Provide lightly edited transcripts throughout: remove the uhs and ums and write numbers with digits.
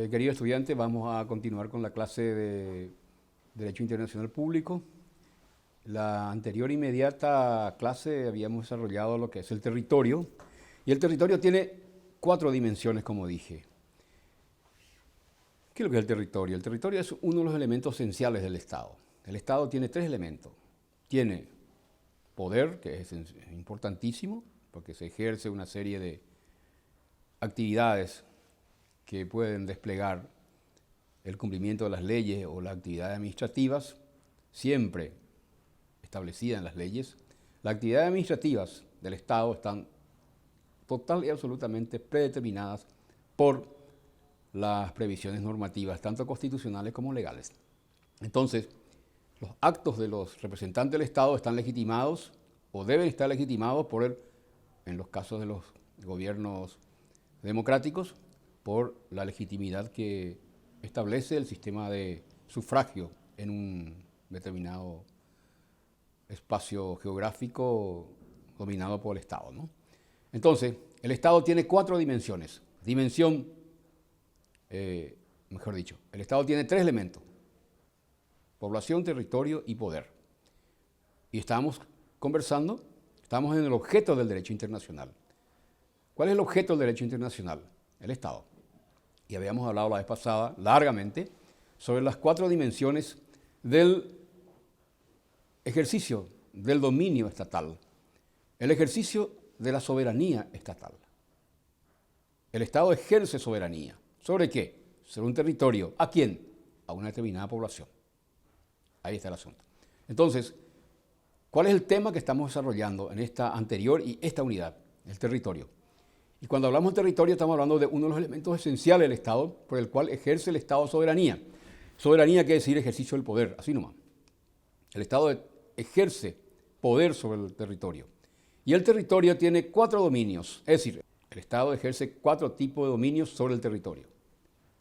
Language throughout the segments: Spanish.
Querido estudiante, vamos a continuar con la clase de Derecho Internacional Público. La anterior inmediata clase habíamos desarrollado lo que es el territorio, y el territorio tiene 4 dimensiones, como dije. ¿Qué es lo que es el territorio? El territorio es uno de los elementos esenciales del Estado. El Estado tiene 3 elementos. Tiene poder, que es importantísimo, porque se ejerce una serie de actividades que pueden desplegar el cumplimiento de las leyes o las actividades administrativas, siempre establecidas en las leyes. Las actividades administrativas del Estado están total y absolutamente predeterminadas por las previsiones normativas, tanto constitucionales como legales. Entonces, los actos de los representantes del Estado están legitimados o deben estar legitimados en los casos de los gobiernos democráticos, por la legitimidad que establece el sistema de sufragio en un determinado espacio geográfico dominado por el Estado, ¿no? Entonces, el Estado tiene 4 dimensiones. El Estado tiene 3 elementos: población, territorio y poder. Y estamos en el objeto del derecho internacional. ¿Cuál es el objeto del derecho internacional? El Estado. Y habíamos hablado la vez pasada largamente sobre las 4 dimensiones del ejercicio del dominio estatal, el ejercicio de la soberanía estatal. El Estado ejerce soberanía. ¿Sobre qué? Sobre un territorio. ¿A quién? A una determinada población. Ahí está el asunto. Entonces, ¿cuál es el tema que estamos desarrollando en esta anterior y esta unidad? El territorio. Y cuando hablamos de territorio estamos hablando de uno de los elementos esenciales del Estado, por el cual ejerce el Estado soberanía. Soberanía quiere decir ejercicio del poder, así nomás. El Estado ejerce poder sobre el territorio. Y el territorio tiene 4 dominios, es decir, el Estado ejerce 4 tipos de dominios sobre el territorio.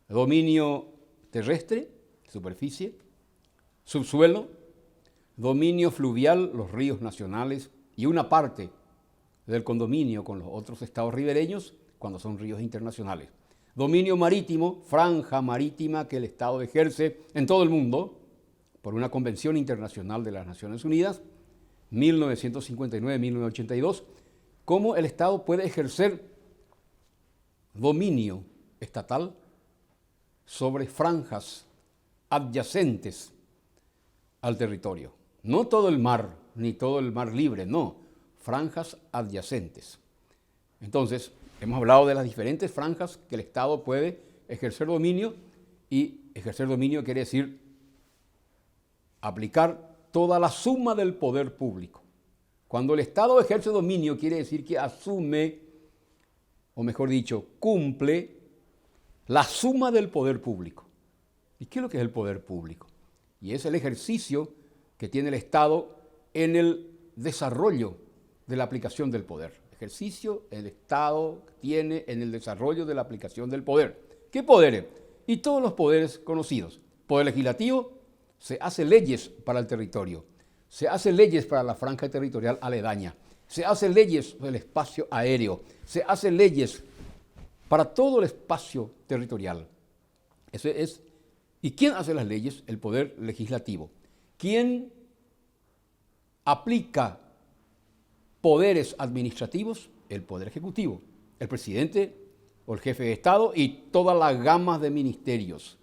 El dominio terrestre, superficie, subsuelo, dominio fluvial, los ríos nacionales y una parte del condominio con los otros estados ribereños cuando son ríos internacionales. Dominio marítimo, franja marítima que el Estado ejerce en todo el mundo por una Convención Internacional de las Naciones Unidas, 1959-1982, cómo el Estado puede ejercer dominio estatal sobre franjas adyacentes al territorio. No todo el mar, ni todo el mar libre, no. Franjas adyacentes. Entonces, hemos hablado de las diferentes franjas que el Estado puede ejercer dominio, y ejercer dominio quiere decir aplicar toda la suma del poder público. Cuando el Estado ejerce dominio quiere decir que asume, o mejor dicho, cumple la suma del poder público. ¿Y qué es lo que es el poder público? Y es el ejercicio que tiene el Estado en el desarrollo de la aplicación del poder. Ejercicio el Estado tiene en el desarrollo de la aplicación del poder. ¿Qué poderes? Y todos los poderes conocidos. Poder legislativo, se hace leyes para el territorio, se hace leyes para la franja territorial aledaña, se hace leyes del espacio aéreo, se hace leyes para todo el espacio territorial. ¿Y quién hace las leyes? El poder legislativo. ¿Quién aplica poderes administrativos? El poder ejecutivo, el presidente o el jefe de Estado y toda la gama de ministerios.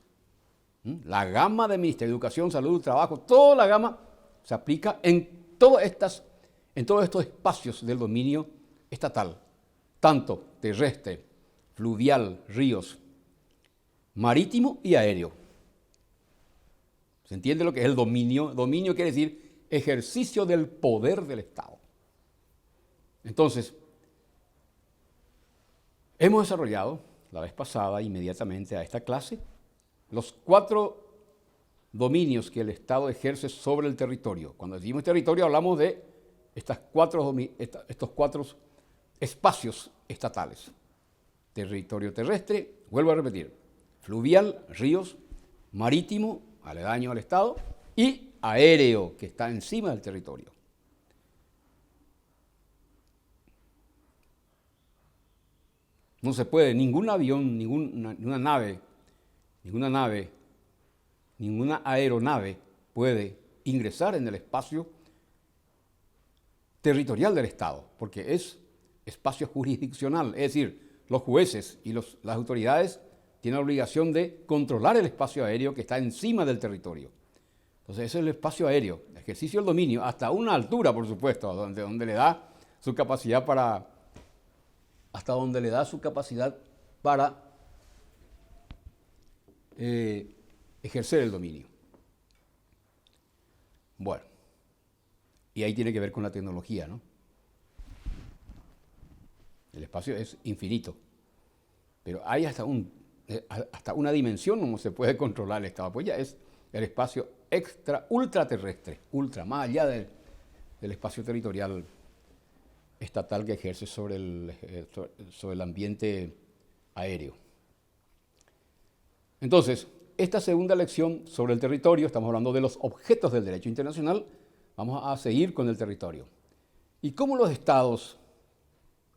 La gama de ministerios, educación, salud, trabajo, toda la gama se aplica en todos estos espacios del dominio estatal, tanto terrestre, fluvial, ríos, marítimo y aéreo. ¿Se entiende lo que es el dominio? Dominio quiere decir ejercicio del poder del Estado. Entonces, hemos desarrollado la vez pasada, inmediatamente a esta clase, los 4 dominios que el Estado ejerce sobre el territorio. Cuando decimos territorio hablamos de estos 4 espacios estatales. Territorio terrestre, vuelvo a repetir, fluvial, ríos, marítimo, aledaño al Estado, y aéreo, que está encima del territorio. No se puede, ningún avión, ninguna nave ninguna aeronave puede ingresar en el espacio territorial del Estado, porque es espacio jurisdiccional, es decir, los jueces y las autoridades tienen la obligación de controlar el espacio aéreo que está encima del territorio. Entonces, ese es el espacio aéreo, ejercicio del dominio, hasta una altura, por supuesto, donde le da su capacidad para ejercer el dominio. Bueno, y ahí tiene que ver con la tecnología, ¿no? El espacio es infinito, pero hay hasta una dimensión donde se puede controlar el estado, pues ya es el espacio ultraterrestre, más allá del espacio territorial estatal que ejerce sobre el ambiente aéreo. Entonces, esta segunda lección sobre el territorio, estamos hablando de los objetos del derecho internacional, vamos a seguir con el territorio. ¿Y cómo los estados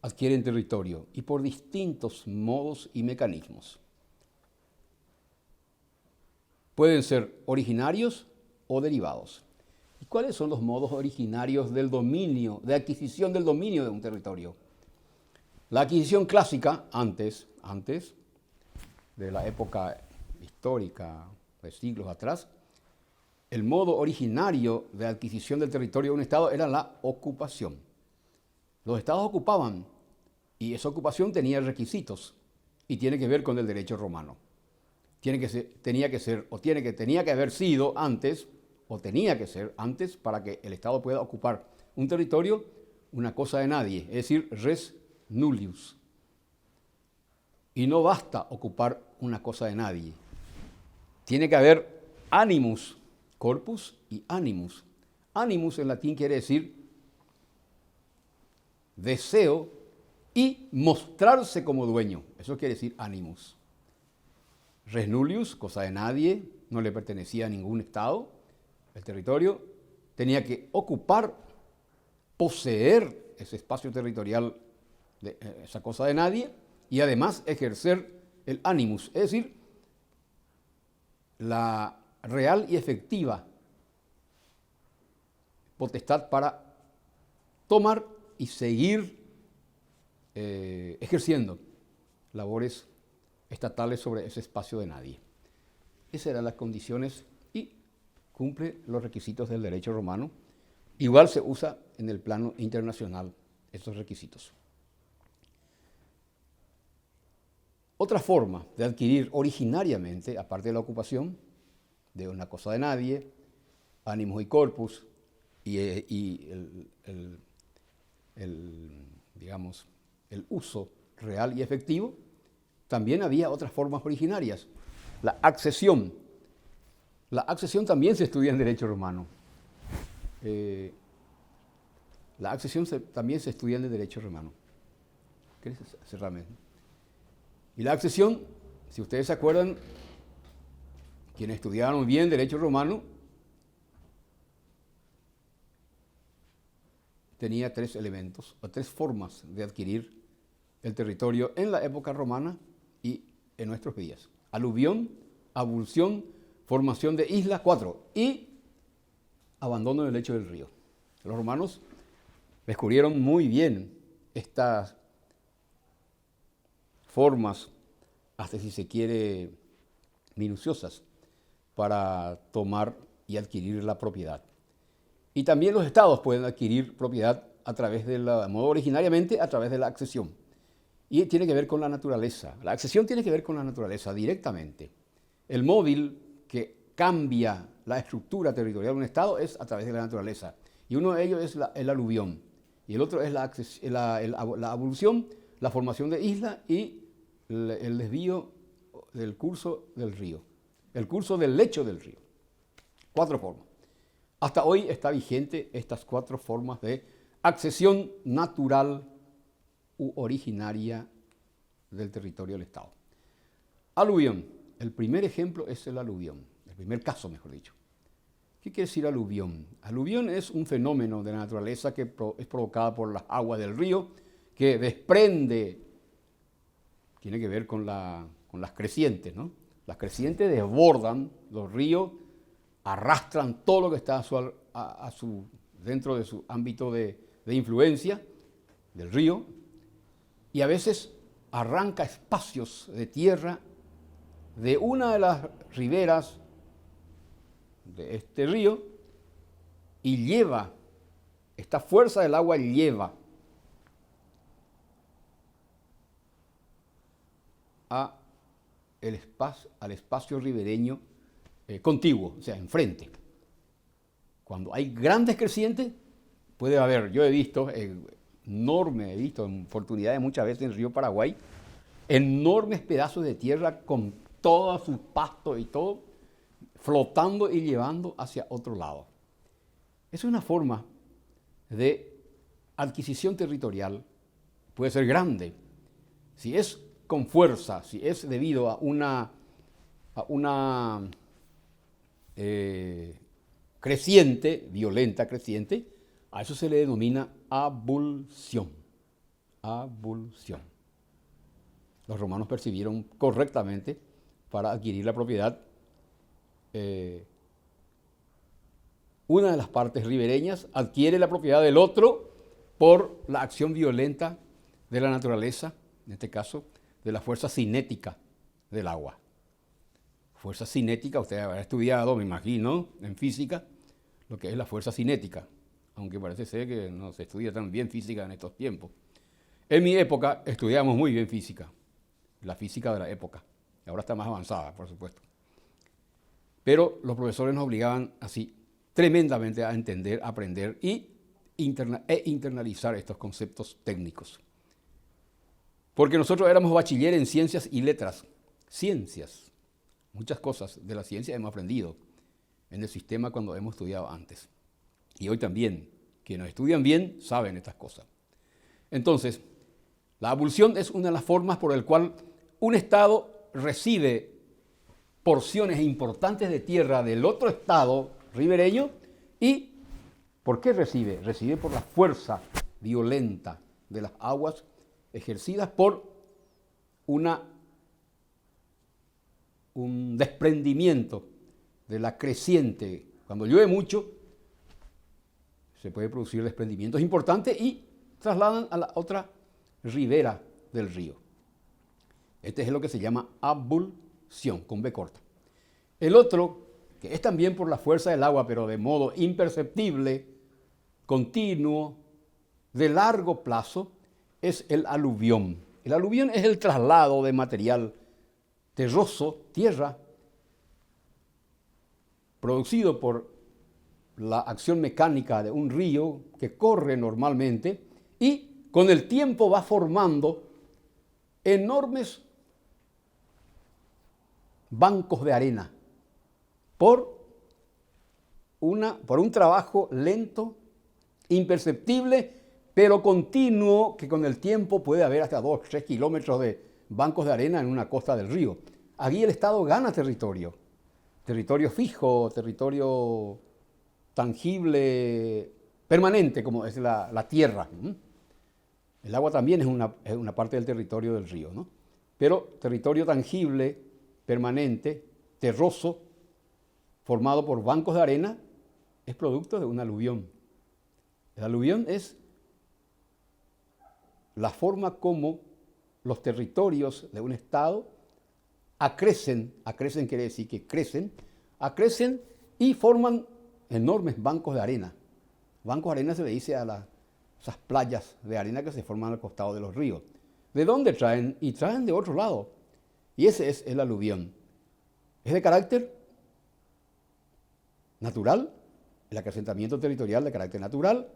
adquieren territorio? Y por distintos modos y mecanismos. Pueden ser originarios o derivados. ¿Y cuáles son los modos originarios del dominio, de adquisición del dominio de un territorio? La adquisición clásica, antes de la época histórica de siglos atrás, el modo originario de adquisición del territorio de un estado era la ocupación. Los estados ocupaban y esa ocupación tenía requisitos y tiene que ver con el derecho romano. Tenía que haber sido antes, o tenía que ser antes, para que el Estado pueda ocupar un territorio, una cosa de nadie, es decir, res nullius. Y no basta ocupar una cosa de nadie. Tiene que haber animus, corpus y animus. Animus en latín quiere decir deseo y mostrarse como dueño. Eso quiere decir animus. Res nullius, cosa de nadie, no le pertenecía a ningún estado. El territorio tenía que ocupar, poseer ese espacio territorial, de esa cosa de nadie, y además ejercer el animus, es decir, la real y efectiva potestad para tomar y seguir ejerciendo labores estatales sobre ese espacio de nadie. Esas eran las condiciones y cumple los requisitos del derecho romano. Igual se usa en el plano internacional estos requisitos. Otra forma de adquirir originariamente, aparte de la ocupación, de una cosa de nadie, animus y corpus, y el uso real y efectivo, también había otras formas originarias. La accesión. La accesión también se estudia en derecho romano. La accesión también se estudia en el derecho romano. ¿Quieres cerrarme? Y la accesión, si ustedes se acuerdan, quienes estudiaron bien derecho romano, tenía tres elementos, o tres formas de adquirir el territorio en la época romana y en nuestros días. Aluvión, abulsión, formación de islas, 4, y abandono del lecho del río. Los romanos descubrieron muy bien estas formas, hasta si se quiere, minuciosas, para tomar y adquirir la propiedad. Y también los estados pueden adquirir propiedad originariamente a través de la accesión. Y tiene que ver con la naturaleza. La accesión tiene que ver con la naturaleza directamente. El móvil que cambia la estructura territorial de un estado es a través de la naturaleza. Y uno de ellos es el aluvión. Y el otro es la abulsión, la formación de islas y el desvío del curso del río. El curso del lecho del río. 4 formas. Hasta hoy está vigente estas 4 formas de accesión natural u originaria del territorio del Estado. Aluvión. El primer ejemplo es el aluvión. El primer caso, mejor dicho. ¿Qué quiere decir aluvión? Aluvión es un fenómeno de la naturaleza que es provocada por las aguas del río, que desprende, tiene que ver con las crecientes, ¿no? Las crecientes desbordan los ríos, arrastran todo lo que está dentro de su ámbito de influencia del río, y a veces arranca espacios de tierra de una de las riberas de este río y lleva, esta fuerza del agua lleva al espacio ribereño contiguo, o sea, enfrente. Cuando hay grandes crecientes, puede haber, yo he visto en oportunidades muchas veces en el río Paraguay, enormes pedazos de tierra con todo su pasto y todo, flotando y llevando hacia otro lado. Es una forma de adquisición territorial, puede ser grande. Si es con fuerza, si es debido a una creciente, violenta creciente, a eso se le denomina abulsión. Abulsión. Los romanos percibieron correctamente para adquirir la propiedad. Una de las partes ribereñas adquiere la propiedad del otro por la acción violenta de la naturaleza, en este caso, de la fuerza cinética del agua. Fuerza cinética, usted habrá estudiado, me imagino, en física, lo que es la fuerza cinética, aunque parece ser que no se estudia tan bien física en estos tiempos. En mi época estudiamos muy bien física, la física de la época. Ahora está más avanzada, por supuesto. Pero los profesores nos obligaban así tremendamente a entender, aprender e internalizar estos conceptos técnicos. Porque nosotros éramos bachiller en ciencias y letras. Ciencias. Muchas cosas de la ciencia hemos aprendido en el sistema cuando hemos estudiado antes. Y hoy también, quienes estudian bien saben estas cosas. Entonces, la abulsión es una de las formas por la cual un Estado recibe porciones importantes de tierra del otro Estado ribereño. ¿Y por qué recibe? Recibe por la fuerza violenta de las aguas ejercidas por un desprendimiento de la creciente. Cuando llueve mucho, se puede producir desprendimientos importantes y trasladan a la otra ribera del río. Este es lo que se llama abulsión, con B corta. El otro, que es también por la fuerza del agua, pero de modo imperceptible, continuo, de largo plazo, es el aluvión. El aluvión es el traslado de material terroso, tierra, producido por la acción mecánica de un río que corre normalmente y con el tiempo va formando enormes bancos de arena por un trabajo lento, imperceptible, pero continuo, que con el tiempo puede haber hasta 2 o 3 kilómetros de bancos de arena en una costa del río. Aquí el Estado gana territorio fijo, territorio tangible, permanente, como es la tierra. El agua también es una parte del territorio del río, ¿no? Pero territorio tangible, permanente, terroso, formado por bancos de arena, es producto de un aluvión. El aluvión es la forma como los territorios de un Estado acrecen quiere decir que acrecen y forman enormes bancos de arena. Bancos de arena se le dice a esas playas de arena que se forman al costado de los ríos. ¿De dónde traen? Y traen de otro lado. Y ese es el aluvión. Es de carácter natural, el acrecentamiento territorial de carácter natural,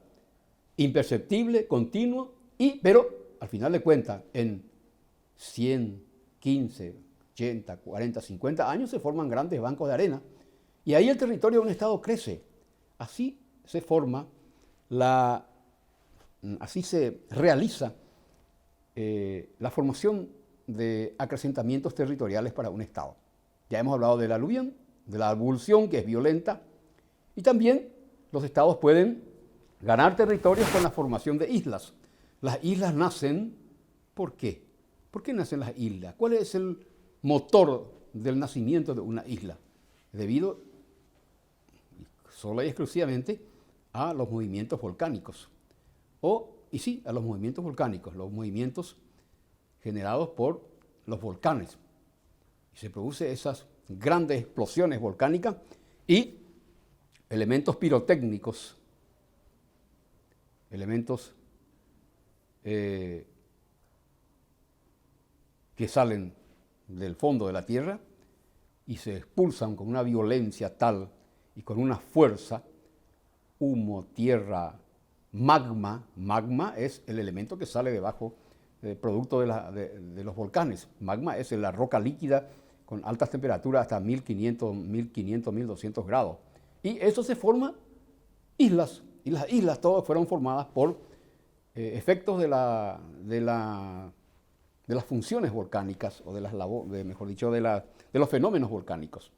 imperceptible, continuo, pero al final de cuentas, en 100, 15, 80, 40, 50 años se forman grandes bancos de arena y ahí el territorio de un Estado crece. Así se forma, así se realiza la formación de acrecentamientos territoriales para un Estado. Ya hemos hablado del aluvión, de la abulsión, que es violenta, y también los Estados pueden ganar territorios con la formación de islas. Las islas nacen, ¿por qué? ¿Por qué nacen las islas? ¿Cuál es el motor del nacimiento de una isla, debido sola y exclusivamente a los movimientos volcánicos. A los movimientos volcánicos, los movimientos generados por los volcanes. Y se producen esas grandes explosiones volcánicas y elementos pirotécnicos, elementos que salen del fondo de la Tierra y se expulsan con una violencia tal y con una fuerza, humo, tierra, magma. Magma es el elemento que sale debajo, producto de los volcanes. Magma es la roca líquida con altas temperaturas hasta 1500, 1200 grados. Y eso se forma islas. Y las islas todas fueron formadas por efectos de las funciones volcánicas, o de los fenómenos volcánicos.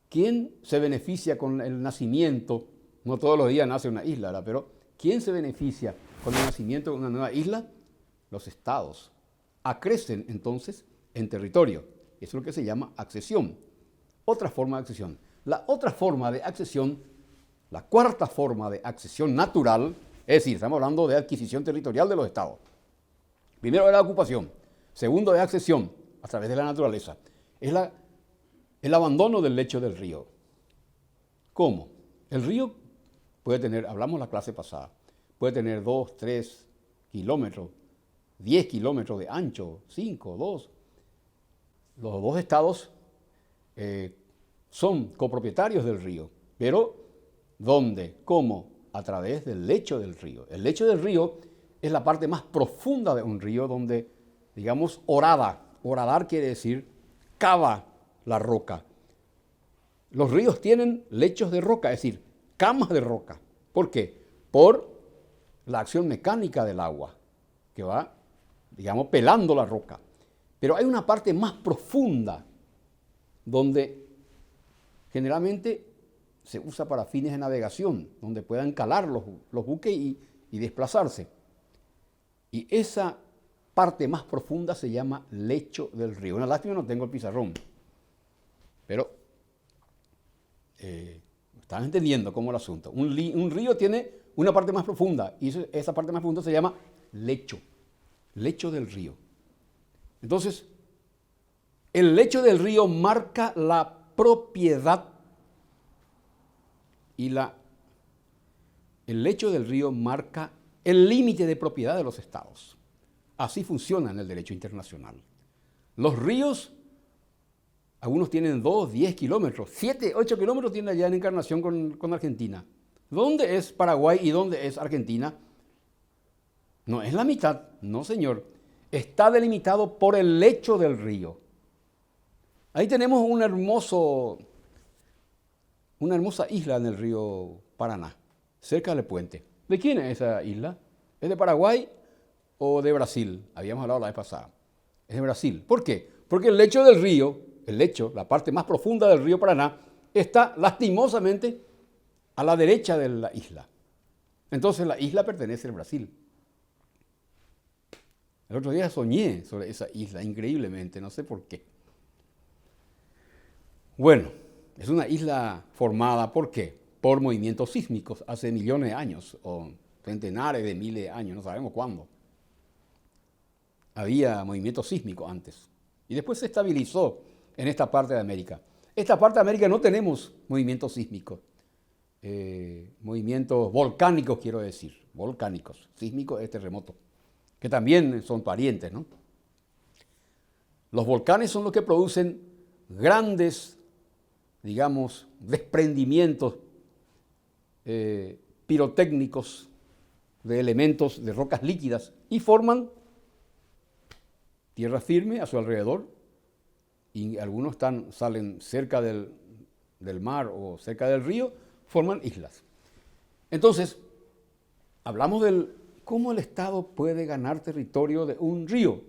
¿Quién se beneficia con el nacimiento? No todos los días nace una isla, ¿verdad? Pero ¿quién se beneficia con el nacimiento de una nueva isla? Los estados. Acrecen entonces en territorio. Eso es lo que se llama accesión. Otra forma de accesión. La otra forma de accesión, la cuarta forma de accesión natural, es decir, estamos hablando de adquisición territorial de los estados. Primero de la ocupación, segundo de accesión a través de la naturaleza. Es el abandono del lecho del río. ¿Cómo? El río puede tener, hablamos la clase pasada, puede tener 2, 3 kilómetros, 10 kilómetros de ancho, 5, 2. Los dos estados son copropietarios del río, pero ¿dónde? ¿Cómo? A través del lecho del río. El lecho del río es la parte más profunda de un río donde, digamos, horadar quiere decir cava la roca. Los ríos tienen lechos de roca, es decir, camas de roca. ¿Por qué? Por la acción mecánica del agua, que va, digamos, pelando la roca. Pero hay una parte más profunda donde generalmente se usa para fines de navegación, donde puedan calar los buques y desplazarse. Y esa parte más profunda se llama lecho del río. Una lástima no tengo el pizarrón, pero están entendiendo cómo es el asunto. Un río tiene una parte más profunda y esa parte más profunda se llama lecho del río. Entonces, el lecho del río marca la propiedad y el lecho del río marca el límite de propiedad de los estados. Así funciona en el derecho internacional. Los ríos, algunos tienen 2, 10 kilómetros, 7, 8 kilómetros tienen allá en Encarnación con Argentina. ¿Dónde es Paraguay y dónde es Argentina? No es la mitad, no señor. Está delimitado por el lecho del río. Ahí tenemos una hermosa isla en el río Paraná, cerca del puente. ¿De quién es esa isla? ¿Es de Paraguay o de Brasil? Habíamos hablado la vez pasada. Es de Brasil. ¿Por qué? Porque el lecho del río, la parte más profunda del río Paraná, está lastimosamente a la derecha de la isla. Entonces la isla pertenece al Brasil. El otro día soñé sobre esa isla, increíblemente, no sé por qué. Bueno, es una isla formada, ¿por qué? Por movimientos sísmicos hace millones de años, o centenares de miles de años, no sabemos cuándo. Había movimientos sísmicos antes, y después se estabilizó en esta parte de América. Esta parte de América no tenemos movimientos sísmicos, movimientos volcánicos, quiero decir, volcánicos. Sísmico es terremoto, que también son parientes, ¿no? Los volcanes son los que producen grandes, digamos, desprendimientos pirotécnicos de elementos de rocas líquidas y forman tierra firme a su alrededor, y algunos salen cerca del mar o cerca del río, forman islas. Entonces, hablamos del cómo el Estado puede ganar territorio de un río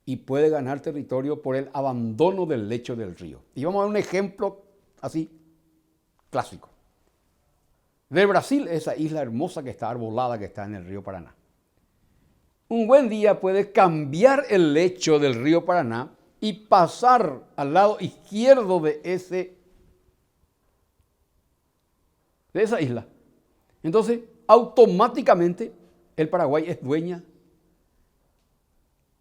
y puede ganar territorio por el abandono del lecho del río. Y vamos a dar un ejemplo así, clásico. De Brasil, esa isla hermosa que está arbolada, que está en el río Paraná. Un buen día puede cambiar el lecho del río Paraná y pasar al lado izquierdo de esa isla. Entonces, automáticamente el Paraguay es dueña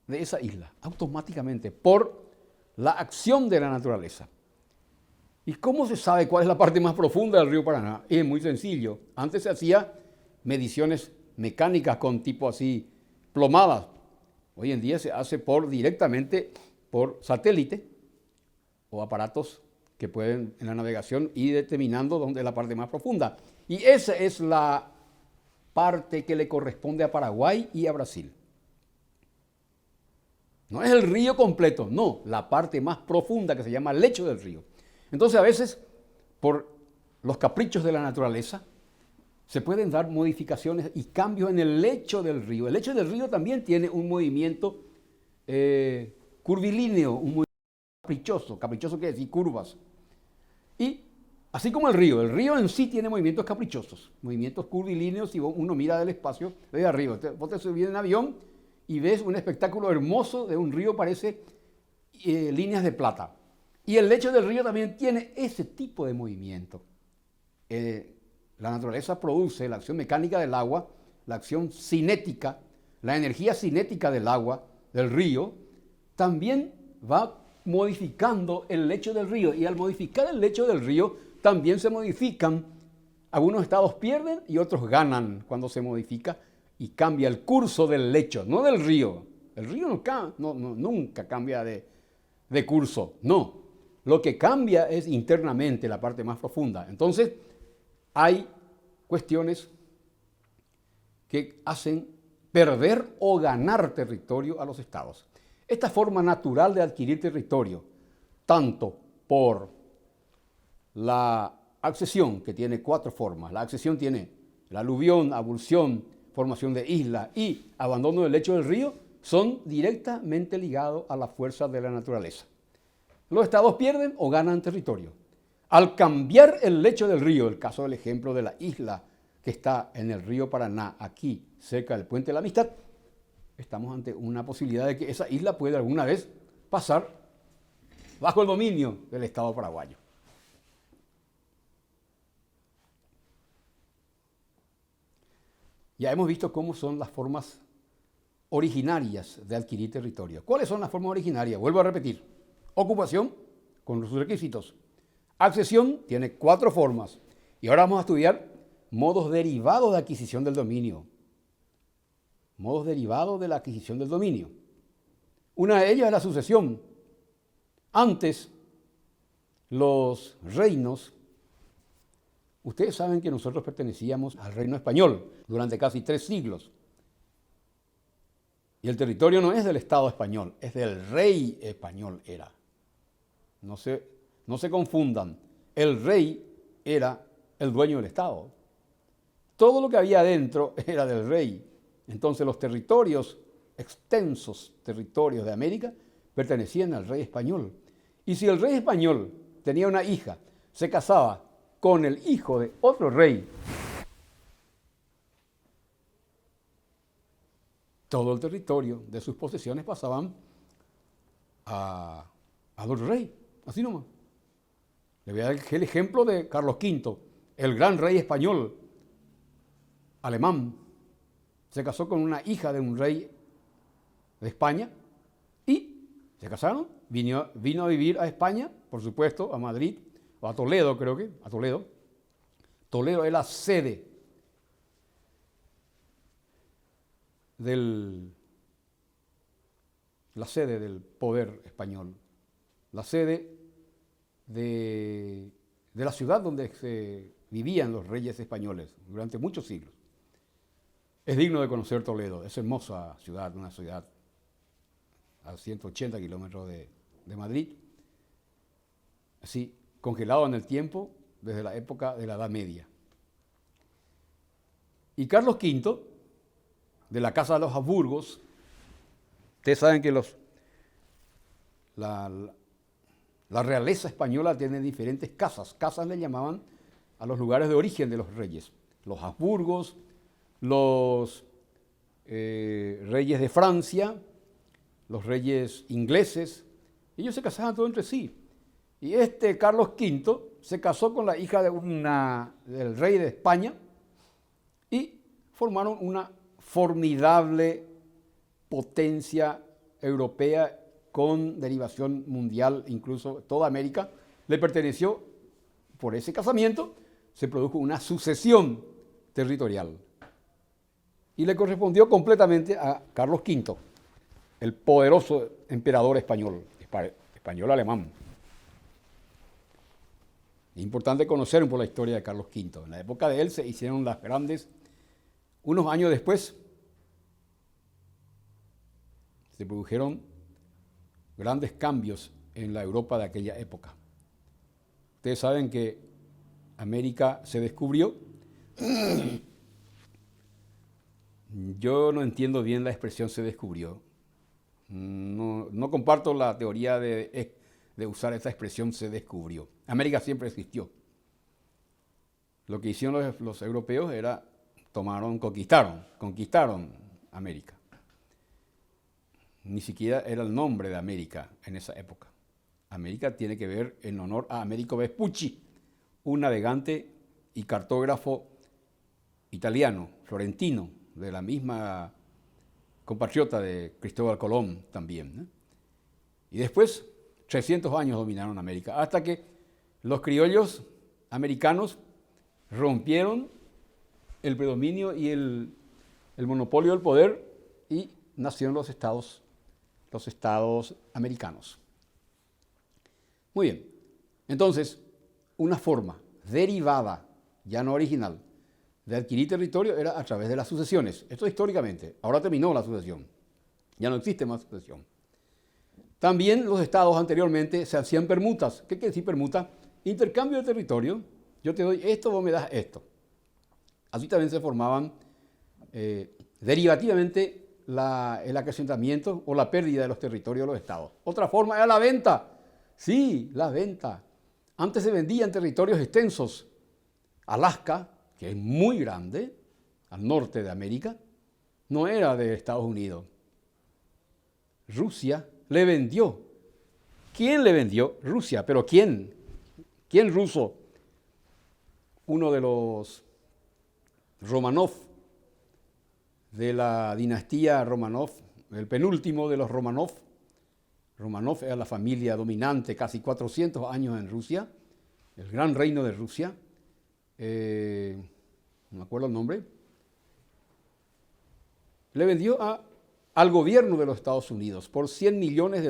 de esa isla, automáticamente, por la acción de la naturaleza. ¿Y cómo se sabe cuál es la parte más profunda del río Paraná? Es muy sencillo. Antes se hacía mediciones mecánicas con tipo así plomadas. Hoy en día se hace directamente por satélite o aparatos que pueden en la navegación ir determinando dónde es la parte más profunda. Y esa es la parte que le corresponde a Paraguay y a Brasil. No es el río completo, no, la parte más profunda que se llama lecho del río. Entonces a veces, por los caprichos de la naturaleza, se pueden dar modificaciones y cambios en el lecho del río. El lecho del río también tiene un movimiento curvilíneo, un movimiento caprichoso quiere decir curvas. Y así como el río en sí tiene movimientos caprichosos, movimientos curvilíneos si uno mira del espacio desde arriba. Vos te subís en avión y ves un espectáculo hermoso de un río, parece líneas de plata. Y el lecho del río también tiene ese tipo de movimiento. La naturaleza produce la acción mecánica del agua, la acción cinética, la energía cinética del agua, del río, también va modificando el lecho del río. Y al modificar el lecho del río, también se modifican. Algunos estados pierden y otros ganan cuando se modifica y cambia el curso del lecho, no del río. El río nunca cambia de curso, no. Lo que cambia es internamente la parte más profunda. Entonces, hay cuestiones que hacen perder o ganar territorio a los estados. Esta forma natural de adquirir territorio, tanto por la accesión, que tiene 4 formas. La accesión tiene la aluvión, abulsión, formación de isla y abandono del lecho del río, son directamente ligados a la fuerza de la naturaleza. Los estados pierden o ganan territorio. Al cambiar el lecho del río, el caso del ejemplo de la isla que está en el río Paraná, aquí cerca del Puente de la Amistad, estamos ante una posibilidad de que esa isla pueda alguna vez pasar bajo el dominio del Estado paraguayo. Ya hemos visto cómo son las formas originarias de adquirir territorio. ¿Cuáles son las formas originarias? Vuelvo a repetir. Ocupación, con sus requisitos. Accesión tiene 4 formas. Y ahora vamos a estudiar modos derivados de adquisición del dominio. Modos derivados de la adquisición del dominio. Una de ellas es la sucesión. Antes, los reinos, ustedes saben que nosotros pertenecíamos al reino español durante casi 3 siglos. Y el territorio no es del Estado español, es del rey español era. No se confundan. El rey era el dueño del Estado. Todo lo que había adentro era del rey. Entonces los territorios, extensos territorios de América, pertenecían al rey español. Y si el rey español tenía una hija, se casaba con el hijo de otro rey, todo el territorio de sus posesiones pasaban al otro rey. Así nomás. Le voy a dar el ejemplo de Carlos V, el gran rey español, alemán. Se casó con una hija de un rey de España y se casaron. Vino a vivir a España, por supuesto, a Madrid, o a Toledo, creo que, a Toledo. Toledo es la sede del poder español, la sede de la ciudad donde se vivían los reyes españoles durante muchos siglos. Es digno de conocer Toledo, es hermosa ciudad, una ciudad a 180 kilómetros de Madrid, así congelado en el tiempo desde la época de la Edad Media. Y Carlos V, de la Casa de los Habsburgos, ustedes saben que la realeza española tiene diferentes casas. Casas le llamaban a los lugares de origen de los reyes. Los Habsburgos, los reyes de Francia, los reyes ingleses, Ellos se casaban todos entre sí. Y este Carlos V se casó con la hija del rey de España y formaron una formidable potencia europea con derivación mundial, incluso toda América le perteneció. Por ese casamiento se produjo una sucesión territorial y le correspondió completamente a Carlos V, el poderoso emperador español-alemán. Es importante conocer un poco la historia de Carlos V. En la época de él se hicieron las grandes, unos años después, se produjeron grandes cambios en la Europa de aquella época. Ustedes saben que América se descubrió. Yo no entiendo bien la expresión se descubrió. No comparto la teoría de usar esta expresión se descubrió. América siempre existió. Lo que hicieron los europeos era conquistaron América. Ni siquiera era el nombre de América en esa época. América tiene que ver en honor a Americo Vespucci, un navegante y cartógrafo italiano, florentino, de la misma compatriota de Cristóbal Colón también, ¿no? Y después, 300 años dominaron América, hasta que los criollos americanos rompieron el predominio y el monopolio del poder y nacieron los estados americanos. Muy bien, entonces, una forma derivada, ya no original, de adquirir territorio era a través de las sucesiones. Esto históricamente. Ahora terminó la sucesión. Ya no existe más sucesión. También los estados anteriormente se hacían permutas. ¿Qué quiere decir permuta? Intercambio de territorio. Yo te doy esto, vos me das esto. Así también se formaban derivativamente el acrecentamiento o la pérdida de los territorios de los estados. Otra forma era la venta. Sí, la venta. Antes se vendían territorios extensos. Alaska, que es muy grande, al norte de América, no era de Estados Unidos. Rusia le vendió. ¿Quién le vendió? Rusia. ¿Pero quién? ¿Quién ruso? Uno de los Romanov, de la dinastía Romanov, el penúltimo de los Romanov. Romanov era la familia dominante, casi 400 años en Rusia, el gran reino de Rusia. No me acuerdo el nombre. Le vendió al gobierno de los Estados Unidos por $100 millones.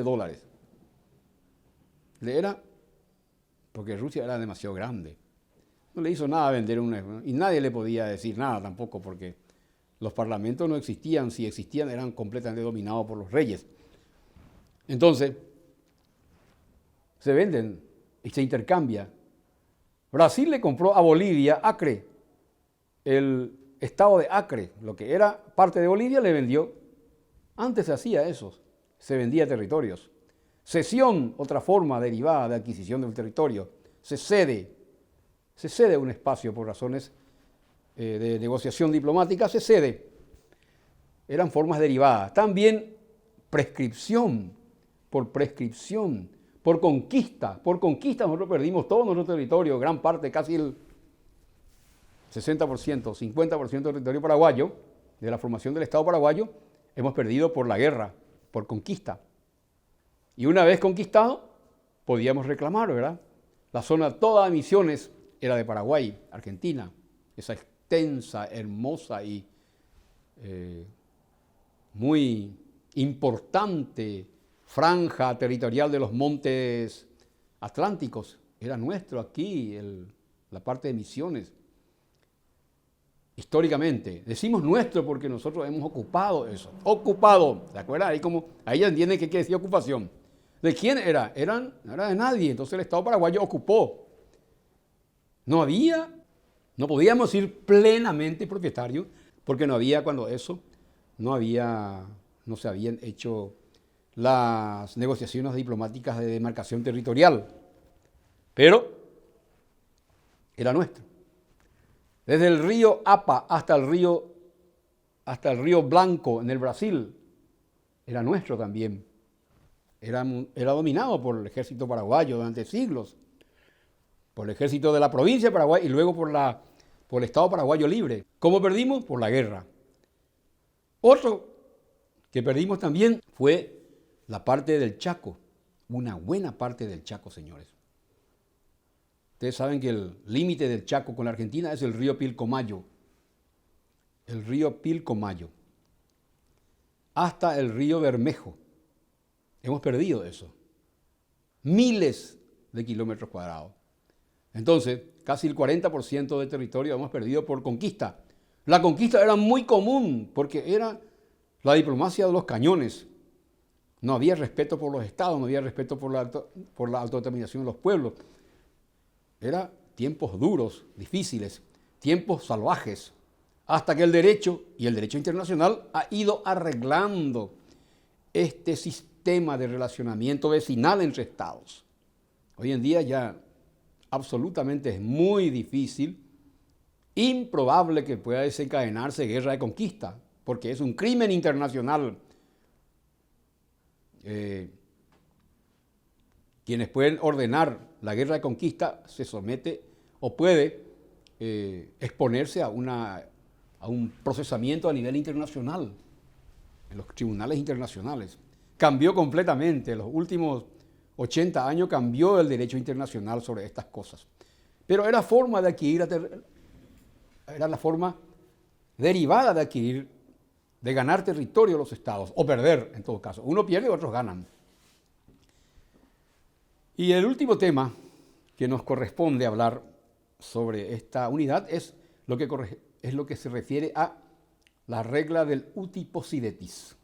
Porque Rusia era demasiado grande. No le hizo nada vender y nadie le podía decir nada tampoco, porque los parlamentos no existían. Si existían, eran completamente dominados por los reyes. Entonces, se venden y se intercambia. Brasil le compró a Bolivia Acre, el estado de Acre, lo que era parte de Bolivia, le vendió. Antes se hacía eso, se vendía territorios. Cesión, otra forma derivada de adquisición del territorio. Se cede un espacio por razones de negociación diplomática, se cede. Eran formas derivadas. También prescripción, por conquista. Por conquista nosotros perdimos todo nuestro territorio, gran parte, casi el 60%, 50% del territorio paraguayo, de la formación del Estado paraguayo, hemos perdido por la guerra, por conquista. Y una vez conquistado, podíamos reclamar, ¿verdad? La zona toda de Misiones era de Paraguay, Argentina, esa extensa, hermosa y muy importante franja territorial de los montes atlánticos. Era nuestro aquí, la parte de Misiones. Históricamente, decimos nuestro porque nosotros hemos ocupado eso. Ocupado, ¿se acuerdan? Ahí ya entienden qué quiere decir ocupación. ¿De quién era? No era de nadie. Entonces el Estado paraguayo ocupó. No podíamos ir plenamente propietarios, porque no se habían hecho las negociaciones diplomáticas de demarcación territorial, pero era nuestro. Desde el río Apa hasta el río Blanco en el Brasil, era nuestro también. era dominado por el ejército paraguayo durante siglos, por el ejército de la provincia de Paraguay y luego por el Estado paraguayo libre. ¿Cómo perdimos? Por la guerra. Otro que perdimos también fue la parte del Chaco, una buena parte del Chaco, señores. Ustedes saben que el límite del Chaco con la Argentina es el río Pilcomayo. El río Pilcomayo. Hasta el río Bermejo. Hemos perdido eso. Miles de kilómetros cuadrados. Entonces, casi el 40% del territorio hemos perdido por conquista. La conquista era muy común porque era la diplomacia de los cañones. No había respeto por los estados, no había respeto por la autodeterminación de los pueblos. Eran tiempos duros, difíciles, tiempos salvajes, hasta que el derecho y el derecho internacional ha ido arreglando este sistema de relacionamiento vecinal entre estados. Hoy en día ya absolutamente es muy difícil, improbable que pueda desencadenarse guerra de conquista, porque es un crimen internacional. Quienes pueden ordenar la guerra de conquista se somete o puede exponerse a un procesamiento a nivel internacional, en los tribunales internacionales. Cambió completamente, en los últimos 80 años cambió el derecho internacional sobre estas cosas. Pero era forma de adquirir, era la forma derivada de adquirir, de ganar territorio a los estados, o perder en todo caso. Uno pierde y otros ganan. Y el último tema que nos corresponde hablar sobre esta unidad es lo que se refiere a la regla del uti possidetis.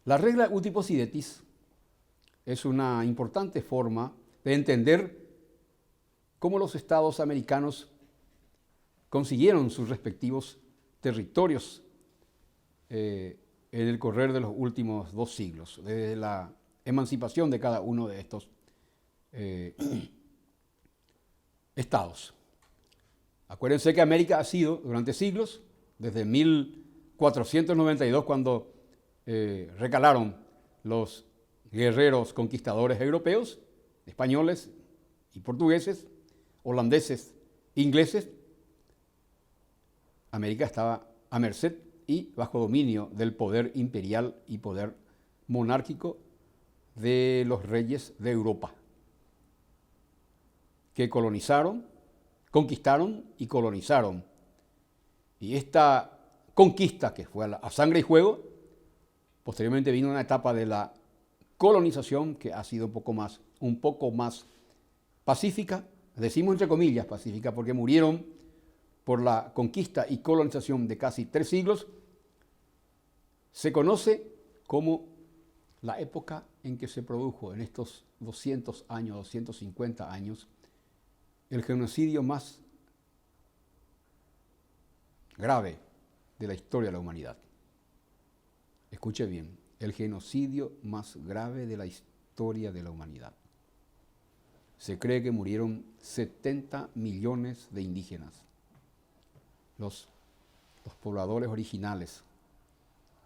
La regla uti possidetis es una importante forma de entender cómo los estados americanos consiguieron sus respectivos territorios en el correr de los últimos 2 siglos, desde la emancipación de cada uno de estos estados. Acuérdense que América ha sido durante siglos, desde 1492, cuando recalaron los guerreros conquistadores europeos, españoles y portugueses, holandeses, ingleses, América estaba a merced y bajo dominio del poder imperial y poder monárquico de los reyes de Europa, que colonizaron, conquistaron y colonizaron. Y esta conquista, que fue a sangre y fuego, posteriormente vino una etapa de la colonización que ha sido un poco más pacífica, decimos entre comillas pacífica, porque murieron por la conquista y colonización de casi 3 siglos, se conoce como la época en que se produjo en estos 200 años, 250 años, el genocidio más grave de la historia de la humanidad. Escuche bien, el genocidio más grave de la historia de la humanidad. Se cree que murieron 70 millones de indígenas, los pobladores originales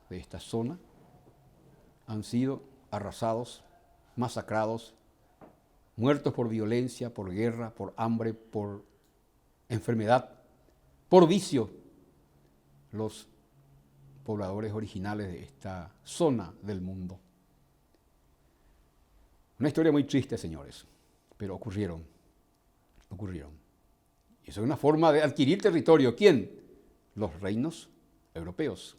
de esta zona han sido arrasados, masacrados, muertos por violencia, por guerra, por hambre, por enfermedad, por vicio. Los pobladores originales de esta zona del mundo. Una historia muy triste, señores, pero ocurrieron. Y eso es una forma de adquirir territorio. ¿Quién? Los reinos europeos.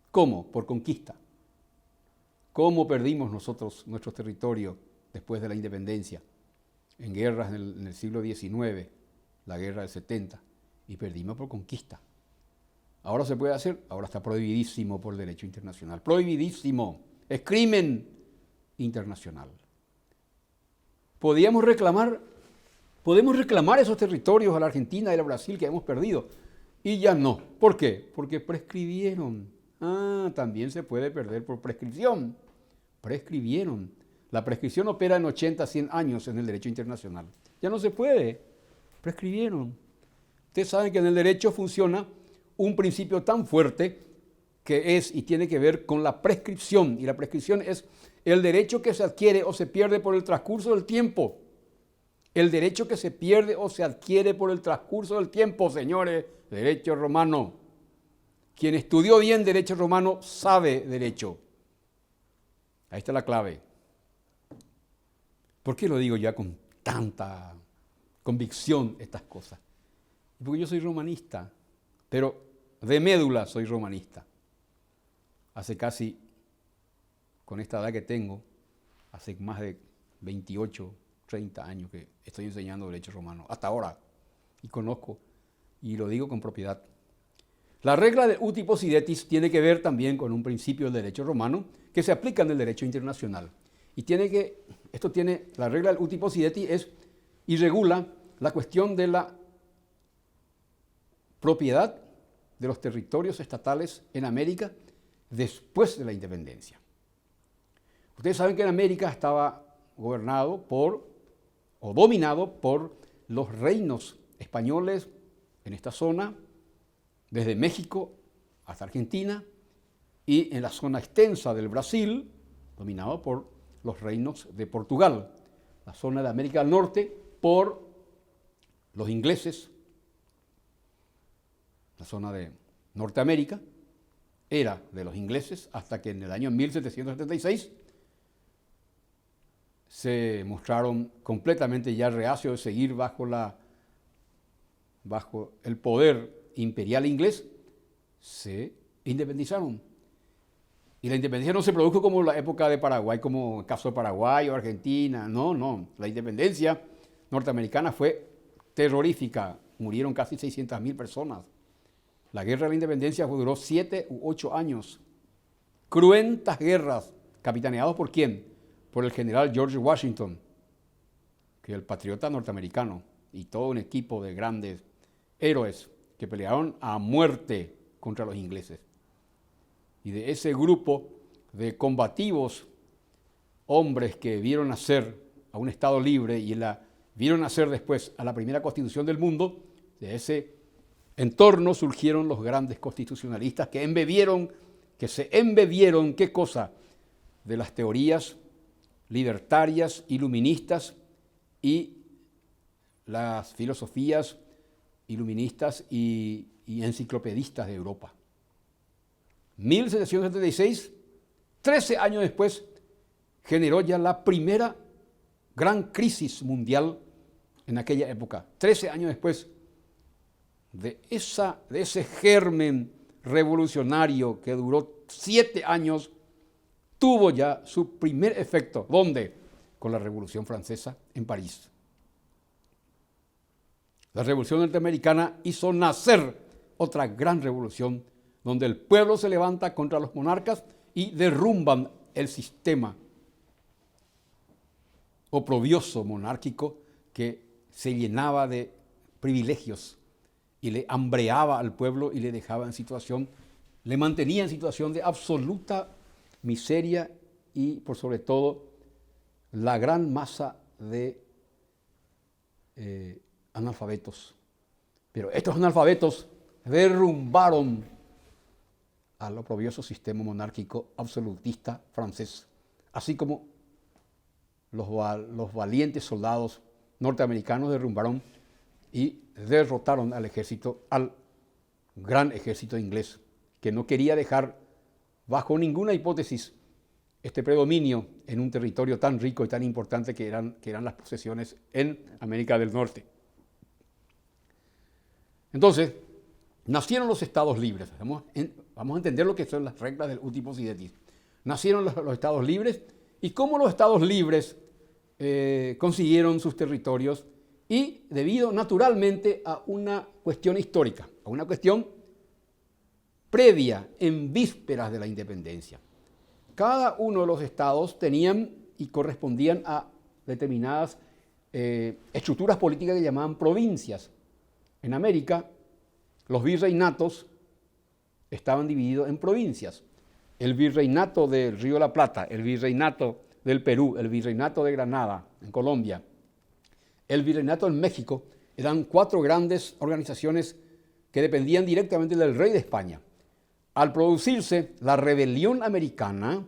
¿Cómo? Por conquista. ¿Cómo perdimos nosotros nuestro territorio después de la independencia? En guerras en el siglo XIX, la guerra del 70, y perdimos por conquista. Ahora se puede hacer, ahora está prohibidísimo por el derecho internacional. Prohibidísimo. Es crimen internacional. Podemos reclamar esos territorios a la Argentina y a Brasil que hemos perdido. Y ya no. ¿Por qué? Porque prescribieron. También se puede perder por prescripción. Prescribieron. La prescripción opera en 80, 100 años en el derecho internacional. Ya no se puede. Prescribieron. Ustedes saben que en el derecho funciona un principio tan fuerte que es y tiene que ver con la prescripción. Y la prescripción es el derecho que se adquiere o se pierde por el transcurso del tiempo. El derecho que se pierde o se adquiere por el transcurso del tiempo, señores, derecho romano. Quien estudió bien derecho romano sabe derecho. Ahí está la clave. ¿Por qué lo digo ya con tanta convicción estas cosas? Porque yo soy romanista, pero de médula soy romanista. Hace casi, con esta edad que tengo, hace más de 28, 30 años que estoy enseñando derecho romano, hasta ahora, y conozco, y lo digo con propiedad. La regla de uti possidetis tiene que ver también con un principio del derecho romano que se aplica en el derecho internacional. Y la regla del uti possidetis es y regula la cuestión de la propiedad de los territorios estatales en América después de la independencia. Ustedes saben que en América estaba gobernado o dominado por los reinos españoles en esta zona, desde México hasta Argentina, y en la zona extensa del Brasil, dominado por los reinos de Portugal, la zona de América del Norte por los ingleses, la zona de Norteamérica era de los ingleses hasta que en el año 1776 se mostraron completamente ya reacios de seguir bajo el poder imperial inglés, se independizaron. Y la independencia no se produjo como en la época de Paraguay, como el caso de Paraguay o Argentina. No. La independencia norteamericana fue terrorífica. Murieron casi 600.000 personas. La guerra de la independencia duró 7 u 8 años. Cruentas guerras, capitaneados ¿por quién? Por el general George Washington, que es el patriota norteamericano, y todo un equipo de grandes héroes que pelearon a muerte contra los ingleses. Y de ese grupo de combativos hombres que vieron nacer a un Estado libre y vieron nacer después a la primera constitución del mundo, de ese entorno surgieron los grandes constitucionalistas que se embebieron, ¿qué cosa? De las teorías libertarias, iluministas y las filosofías iluministas y enciclopedistas de Europa. 1776, 13 años después, generó ya la primera gran crisis mundial en aquella época. 13 años después de ese germen revolucionario que duró 7 años, tuvo ya su primer efecto. ¿Dónde? Con la Revolución Francesa en París. La Revolución Norteamericana hizo nacer otra gran revolución donde el pueblo se levanta contra los monarcas y derrumban el sistema oprobioso monárquico que se llenaba de privilegios y le hambreaba al pueblo y le mantenía en situación de absoluta miseria y por sobre todo la gran masa de analfabetos. Pero estos analfabetos derrumbaron al oprobioso sistema monárquico absolutista francés, así como los valientes soldados norteamericanos derrumbaron y derrotaron al gran ejército inglés, que no quería dejar bajo ninguna hipótesis este predominio en un territorio tan rico y tan importante que eran las posesiones en América del Norte. Entonces, nacieron los estados libres. Vamos a entender lo que son las reglas del uti possidetis. Nacieron los estados libres y cómo los estados libres consiguieron sus territorios y debido naturalmente a una cuestión histórica, a una cuestión previa, en vísperas de la independencia. Cada uno de los estados tenían y correspondían a determinadas estructuras políticas que llamaban provincias. En América, los virreinatos estaban divididos en provincias. El virreinato del Río de la Plata, el virreinato del Perú, el virreinato de Granada, en Colombia, el virreinato en México, eran 4 grandes organizaciones que dependían directamente del rey de España. Al producirse la rebelión americana,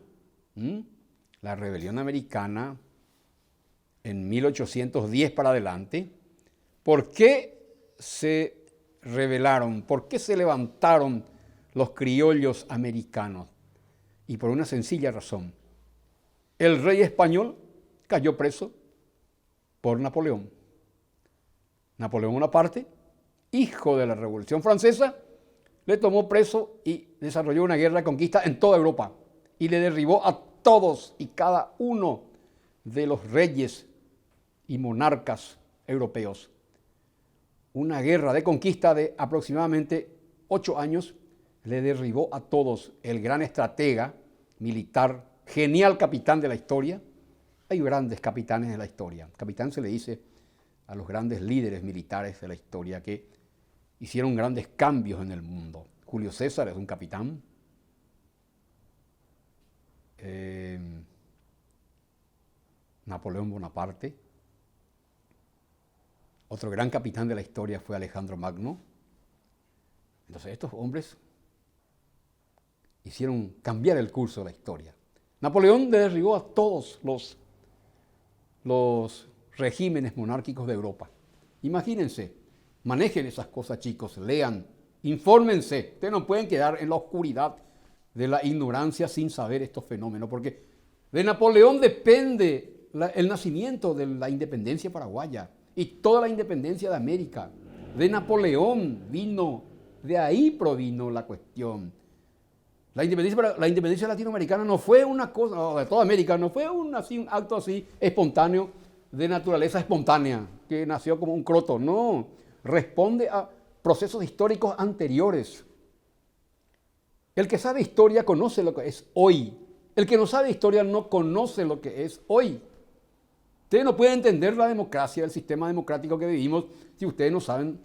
en 1810 para adelante, ¿por qué se rebelaron? ¿Por qué se levantaron los criollos americanos? Y por una sencilla razón. El rey español cayó preso por Napoleón. Napoleón Bonaparte, hijo de la Revolución Francesa, le tomó preso y desarrolló una guerra de conquista en toda Europa y le derribó a todos y cada uno de los reyes y monarcas europeos. Una guerra de conquista de aproximadamente 8 años le derribó a todos. El gran estratega militar, genial capitán de la historia. Hay grandes capitanes de la historia. Capitán se le dice a los grandes líderes militares de la historia que hicieron grandes cambios en el mundo. Julio César es un capitán. Napoleón Bonaparte. Otro gran capitán de la historia fue Alejandro Magno. Entonces estos hombres hicieron cambiar el curso de la historia. Napoleón derribó a todos los regímenes monárquicos de Europa. Imagínense, manejen esas cosas, chicos, lean, infórmense. Ustedes no pueden quedar en la oscuridad de la ignorancia sin saber estos fenómenos, porque de Napoleón depende el nacimiento de la independencia paraguaya y toda la independencia de América. De Napoleón de ahí provino la cuestión. La independencia latinoamericana no fue una cosa, de toda América, no fue un acto así espontáneo, de naturaleza espontánea, que nació como un croto. No, responde a procesos históricos anteriores. El que sabe historia conoce lo que es hoy. El que no sabe historia no conoce lo que es hoy. Ustedes no pueden entender la democracia, el sistema democrático que vivimos, si ustedes no saben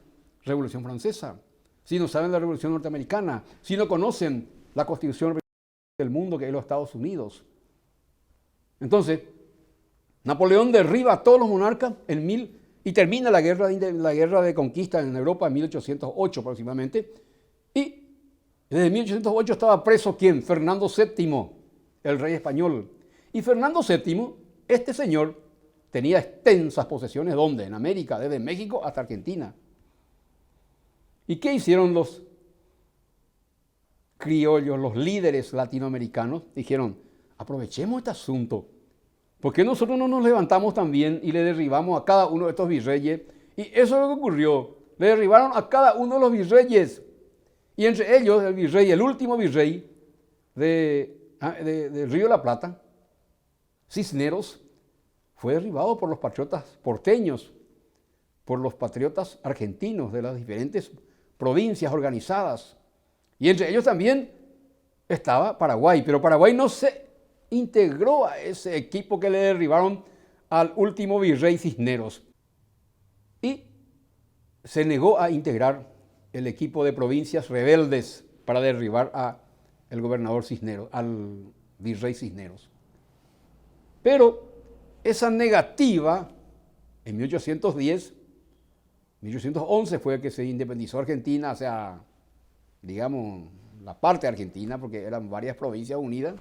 Revolución Francesa, si no saben la Revolución Norteamericana, si no conocen la constitución del mundo que es los Estados Unidos. Entonces, Napoleón derriba a todos los monarcas y termina la guerra de conquista en Europa en 1808 aproximadamente. Y desde 1808 estaba preso ¿quién? Fernando VII, el rey español. Y Fernando VII, este señor, tenía extensas posesiones, ¿dónde? En América, desde México hasta Argentina. ¿Y qué hicieron los criollos, los líderes latinoamericanos? Dijeron, aprovechemos este asunto. ¿Por qué nosotros no nos levantamos también y le derribamos a cada uno de estos virreyes? Y eso es lo que ocurrió. Le derribaron a cada uno de los virreyes. Y entre ellos el último virrey de Río de la Plata, Cisneros, fue derribado por los patriotas porteños, por los patriotas argentinos de las diferentes provincias organizadas. Y entre ellos también estaba Paraguay, pero Paraguay no se integró a ese equipo que le derribaron al último virrey Cisneros. Y se negó a integrar el equipo de provincias rebeldes para derribar al gobernador Cisneros, al virrey Cisneros. Pero esa negativa, en 1811 fue que se independizó Argentina, o sea, digamos, la parte argentina, porque eran varias provincias unidas.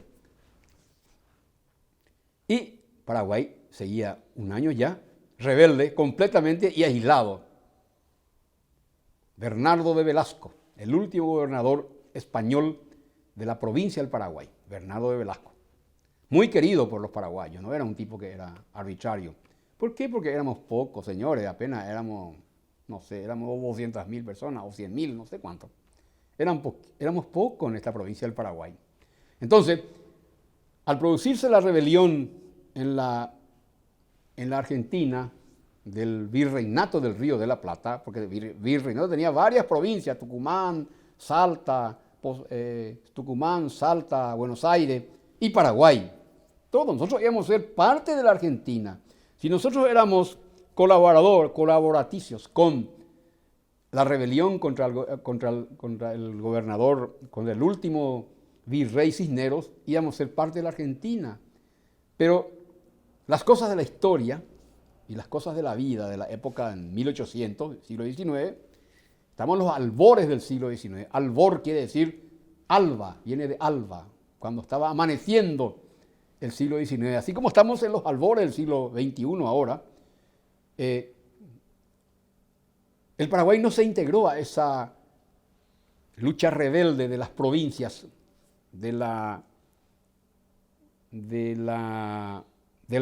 Y Paraguay seguía un año ya rebelde completamente y aislado. Bernardo de Velasco, el último gobernador español de la provincia del Paraguay, Bernardo de Velasco. Muy querido por los paraguayos, no era un tipo que era arbitrario. ¿Por qué? Porque éramos pocos, señores, apenas éramos 200.000 personas o 100.000, no sé cuánto. Éramos pocos en esta provincia del Paraguay. Entonces, al producirse la rebelión en la Argentina del virreinato del Río de la Plata, porque el virreinato tenía varias provincias, Tucumán, Salta, Buenos Aires y Paraguay. Todos nosotros íbamos a ser parte de la Argentina. Si nosotros éramos colaboraticios con la rebelión contra el gobernador, con el último virrey Cisneros, íbamos a ser parte de la Argentina. Pero las cosas de la historia y las cosas de la vida de la época en 1800, siglo XIX, estamos en los albores del siglo XIX. Albor quiere decir alba, viene de alba, cuando estaba amaneciendo el siglo XIX. Así como estamos en los albores del siglo XXI ahora, el Paraguay no se integró a esa lucha rebelde de las provincias del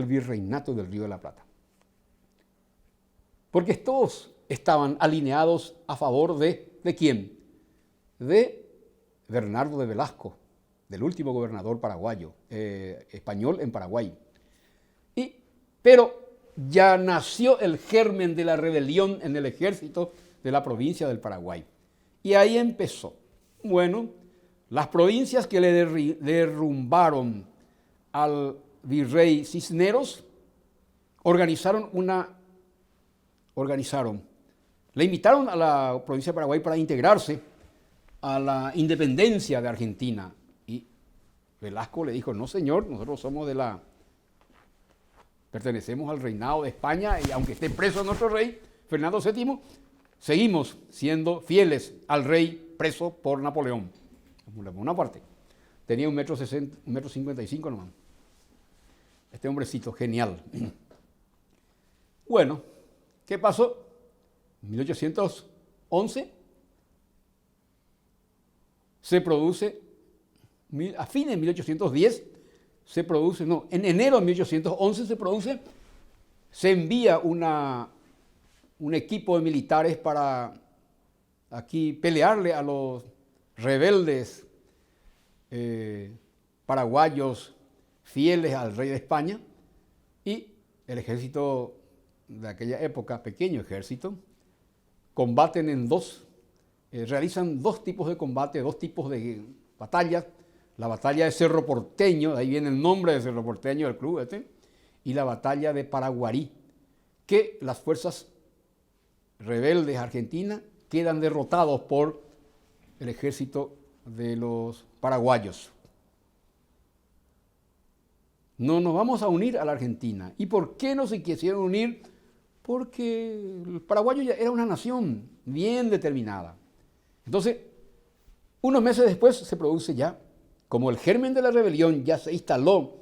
virreinato del Río de la Plata. Porque todos estaban alineados a favor ¿de quién? De Bernardo de Velasco, del último gobernador paraguayo, español en Paraguay. Pero ya nació el germen de la rebelión en el ejército de la provincia del Paraguay. Y ahí empezó. Bueno, las provincias que le derrumbaron al virrey Cisneros le invitaron a la provincia de Paraguay para integrarse a la independencia de Argentina. Y Velasco le dijo, no señor, nosotros somos pertenecemos al reinado de España y aunque esté preso nuestro rey, Fernando VII, seguimos siendo fieles al rey preso por Napoleón. Por una parte, tenía 1,55 m nomás. Este hombrecito, genial. Bueno, ¿qué pasó? En 1811 se produce, a fines de 1810, en enero de 1811 se envía un equipo de militares para aquí pelearle a los rebeldes paraguayos fieles al rey de España, y el ejército de aquella época, pequeño ejército, realizan dos tipos de combate, dos tipos de batallas. La batalla de Cerro Porteño, de ahí viene el nombre de Cerro Porteño del club y la batalla de Paraguarí, que las fuerzas rebeldes argentinas quedan derrotados por el ejército de los paraguayos. No nos vamos a unir a la Argentina. ¿Y por qué no se quisieron unir? Porque el paraguayo ya era una nación bien determinada. Entonces, unos meses después se produce ya, como el germen de la rebelión ya se instaló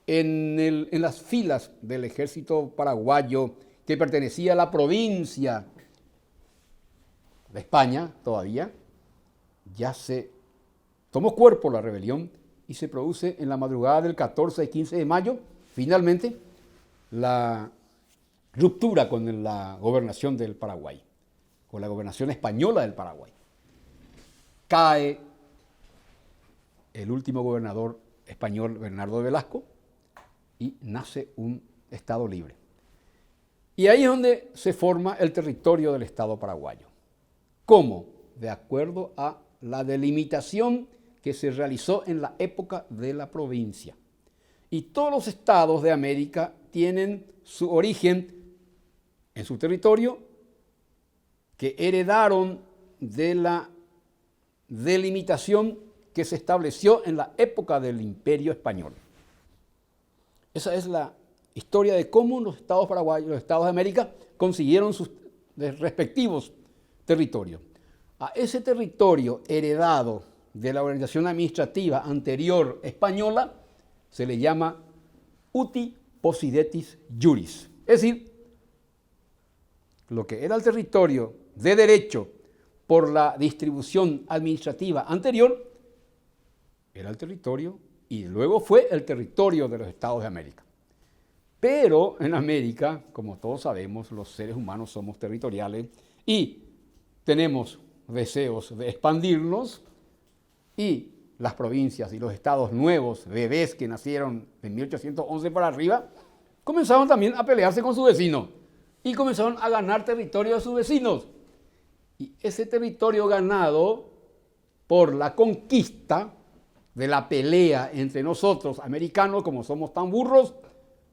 en las filas del ejército paraguayo que pertenecía a la provincia de España todavía, ya se tomó cuerpo la rebelión y se produce en la madrugada del 14 y 15 de mayo, finalmente, la ruptura con la gobernación del Paraguay, con la gobernación española del Paraguay. Cae el último gobernador español, Bernardo de Velasco, y nace un Estado libre. Y ahí es donde se forma el territorio del Estado paraguayo. ¿Cómo? De acuerdo a la delimitación que se realizó en la época de la provincia. Y todos los estados de América tienen su origen en su territorio, que heredaron de la delimitación que se estableció en la época del Imperio Español. Esa es la historia de cómo los estados paraguayos, los estados de América, consiguieron sus respectivos territorios. A ese territorio heredado de la organización administrativa anterior española se le llama uti possidetis juris. Es decir, lo que era el territorio de derecho por la distribución administrativa anterior era el territorio y luego fue el territorio de los Estados de América. Pero en América, como todos sabemos, los seres humanos somos territoriales y tenemos deseos de expandirnos, y las provincias y los estados nuevos, bebés que nacieron de 1811 para arriba, comenzaron también a pelearse con sus vecinos y comenzaron a ganar territorio de sus vecinos. Y ese territorio ganado por la conquista de la pelea entre nosotros, americanos, como somos tan burros,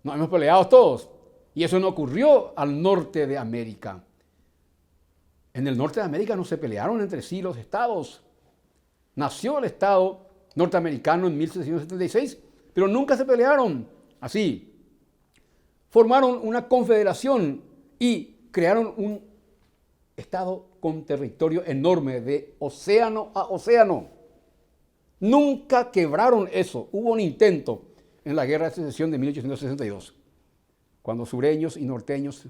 nos hemos peleado todos. Y eso no ocurrió al norte de América. En el norte de América no se pelearon entre sí los estados. Nació el Estado norteamericano en 1776, pero nunca se pelearon así. Formaron una confederación y crearon un Estado con territorio enorme de océano a océano. Nunca quebraron eso. Hubo un intento en la Guerra de Secesión de 1862, cuando sureños y norteños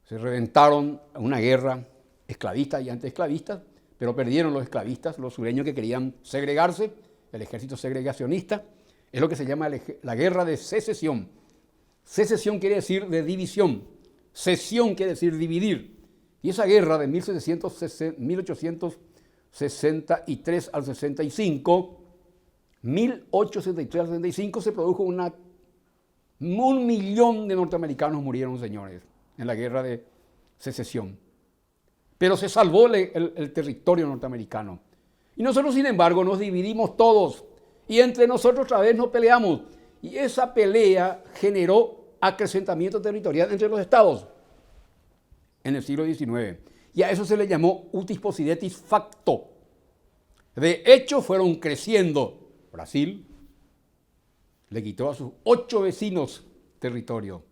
se reventaron a una guerra esclavista y antiesclavista, pero perdieron los esclavistas, los sureños que querían segregarse, el ejército segregacionista. Es lo que se llama la Guerra de Secesión. Secesión quiere decir de división, cesión quiere decir dividir. Y esa guerra de 1863 al 65, 1863 al 65 se produjo 1.000.000 de norteamericanos murieron, señores, en la Guerra de Secesión. Pero se salvó el territorio norteamericano. Y nosotros, sin embargo, nos dividimos todos. Y entre nosotros otra vez nos peleamos. Y esa pelea generó acrecentamiento territorial entre los estados en el siglo XIX. Y a eso se le llamó utis possidetis facto. De hecho, fueron creciendo. Brasil le quitó a sus 8 vecinos territorio.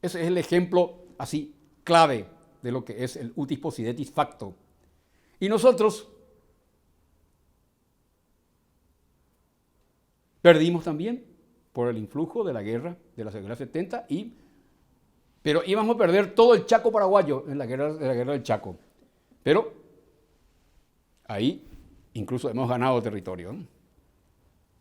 Ese es el ejemplo así clave de lo que es el utis possidetis facto. Y nosotros perdimos también por el influjo de la guerra de la guerra 70, pero íbamos a perder todo el Chaco paraguayo en la guerra del Chaco. Pero ahí incluso hemos ganado territorio.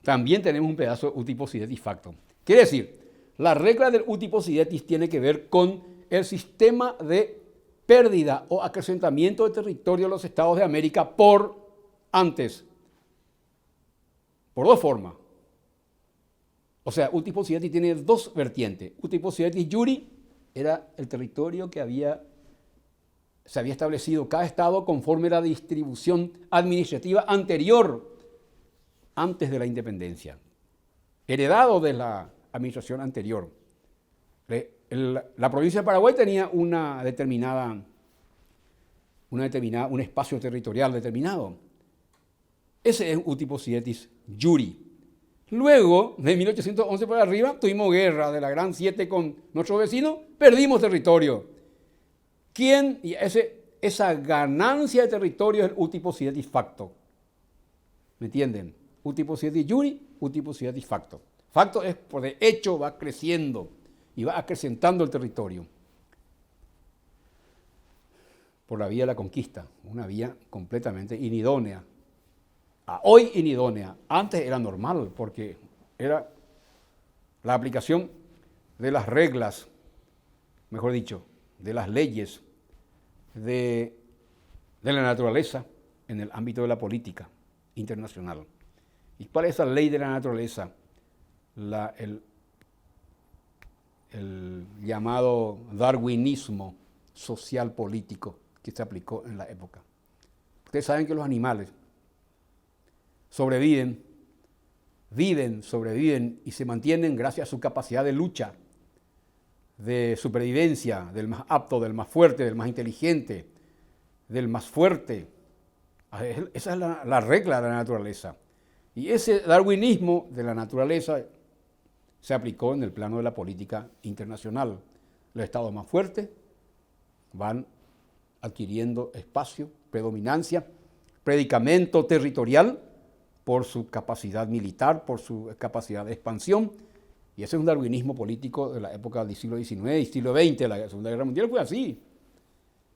También tenemos un pedazo de utis possidetis facto. Quiere decir, la regla del utis possidetis tiene que ver con el sistema de pérdida o acrecentamiento de territorio de los estados de América por dos formas. O sea, utis possidetis tiene dos vertientes. Utis possidetis iure era el territorio que se había establecido cada estado conforme a la distribución administrativa anterior, antes de la independencia, heredado de la administración anterior. La provincia de Paraguay tenía un espacio territorial determinado. Ese es utis possidetis iure. Luego, de 1811 para arriba, tuvimos guerra de la Gran Siete con nuestros vecinos, perdimos territorio. Y esa ganancia de territorio es el utis possidetis facto. ¿Me entienden? Utis possidetis iure, utis possidetis facto. Facto es, por de hecho, va creciendo y va acrecentando el territorio. Por la vía de la conquista, una vía completamente inidónea. Hoy inidónea, antes era normal porque era la aplicación de las reglas, mejor dicho, de las leyes de la naturaleza en el ámbito de la política internacional. ¿Y cuál es esa ley de la naturaleza? El llamado darwinismo social político que se aplicó en la época. Ustedes saben que los animales sobreviven y se mantienen gracias a su capacidad de lucha, de supervivencia, del más apto, del más fuerte, del más inteligente, del más fuerte. Esa es la regla de la naturaleza. Y ese darwinismo de la naturaleza se aplicó en el plano de la política internacional. Los estados más fuertes van adquiriendo espacio, predominancia, predicamento territorial, por su capacidad militar, por su capacidad de expansión. Y ese es un darwinismo político de la época del siglo XIX y siglo XX. La Segunda Guerra Mundial fue así.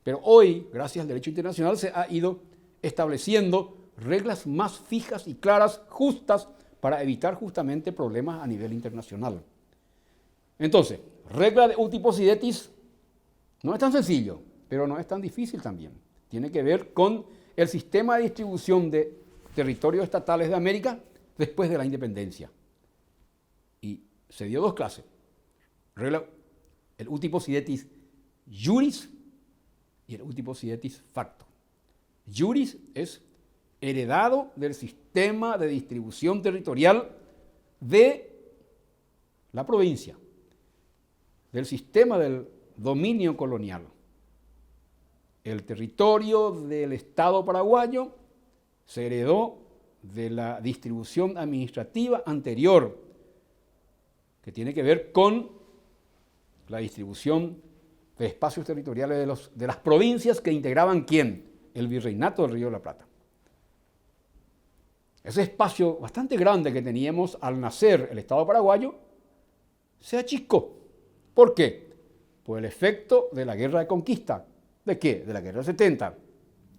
Pero hoy, gracias al derecho internacional, se ha ido estableciendo reglas más fijas y claras, justas, para evitar justamente problemas a nivel internacional. Entonces, regla de utis possidetis no es tan sencillo, pero no es tan difícil también. Tiene que ver con el sistema de distribución de territorios estatales de América después de la independencia. Y se dio dos clases. El utis possidetis iuris y el utis possidetis facto. Iuris es heredado del sistema de distribución territorial de la provincia, del sistema del dominio colonial. El territorio del Estado paraguayo se heredó de la distribución administrativa anterior, que tiene que ver con la distribución de espacios territoriales de las provincias que integraban ¿quién? El Virreinato del Río de la Plata. ese espacio bastante grande que teníamos al nacer el Estado paraguayo se achicó. ¿Por qué? Por el efecto de la guerra de conquista. ¿De qué? De la guerra de 70.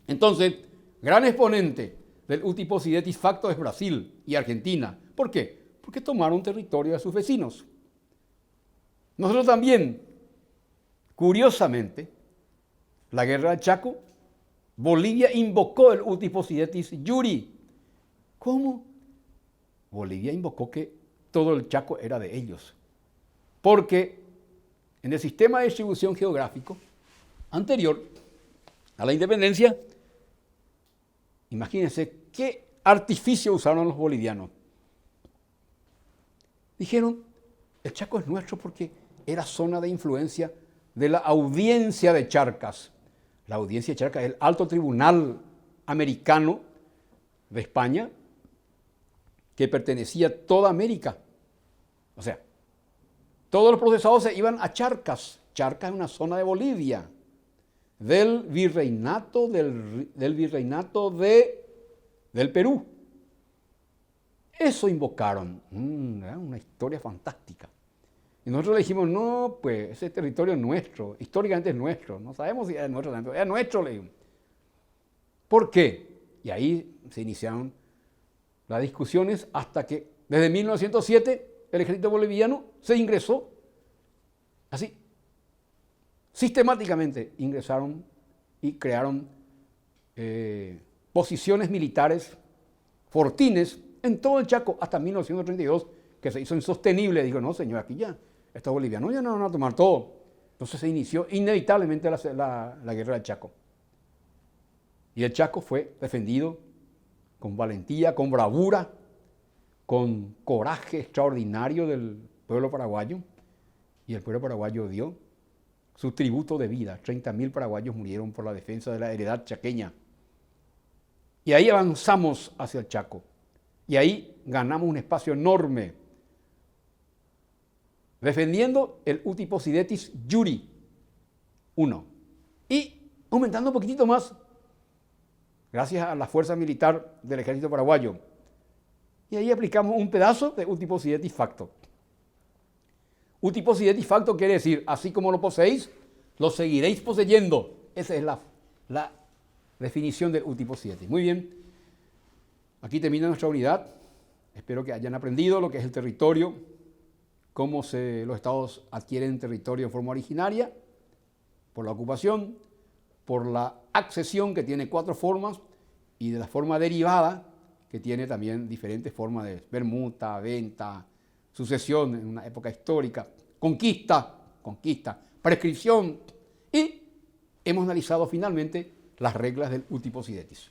Entonces, gran exponente del uti possidetis facto es Brasil y Argentina. ¿Por qué? Porque tomaron territorio de sus vecinos. Nosotros también, curiosamente, la guerra del Chaco, Bolivia invocó el uti possidetis iure. ¿Cómo? Bolivia invocó que todo el Chaco era de ellos. Porque en el sistema de distribución geográfico anterior a la independencia, imagínense qué artificio usaron los bolivianos. Dijeron, el Chaco es nuestro porque era zona de influencia de la audiencia de Charcas. La audiencia de Charcas es el alto tribunal americano de España que pertenecía a toda América. O sea, todos los procesados se iban a Charcas. Charcas es una zona de Bolivia, del virreinato, del Perú. Eso invocaron. Era una historia fantástica. Y nosotros le dijimos, no, pues ese territorio es nuestro, históricamente es nuestro. No sabemos si es nuestro, es nuestro, le dijimos. ¿Por qué? Y ahí se iniciaron las discusiones hasta que desde 1907 el ejército boliviano se ingresó, así, sistemáticamente ingresaron y crearon posiciones militares, fortines, en todo el Chaco hasta 1932, que se hizo insostenible. Dijo, no señor, aquí ya, estos bolivianos ya no van a tomar todo. Entonces se inició inevitablemente la guerra del Chaco. Y el Chaco fue defendido con valentía, con bravura, con coraje extraordinario del pueblo paraguayo. Y el pueblo paraguayo dio su tributo de vida. 30.000 paraguayos murieron por la defensa de la heredad chaqueña. Y ahí avanzamos hacia el Chaco. Y ahí ganamos un espacio enorme, defendiendo el uti possidetis iure 1. Y aumentando un poquitito más, gracias a la fuerza militar del ejército paraguayo. Y ahí aplicamos un pedazo de uti possidetis facto. Uti possidetis facto quiere decir, así como lo poseéis, lo seguiréis poseyendo. Esa es la definición del uti possidetis. Muy bien. Aquí termina nuestra unidad. Espero que hayan aprendido lo que es el territorio, cómo los estados adquieren territorio de forma originaria, por la ocupación, por la accesión, que tiene 4 formas, y de la forma derivada, que tiene también diferentes formas de permuta, venta, sucesión en una época histórica, conquista, prescripción, y hemos analizado finalmente las reglas del uti possidetis.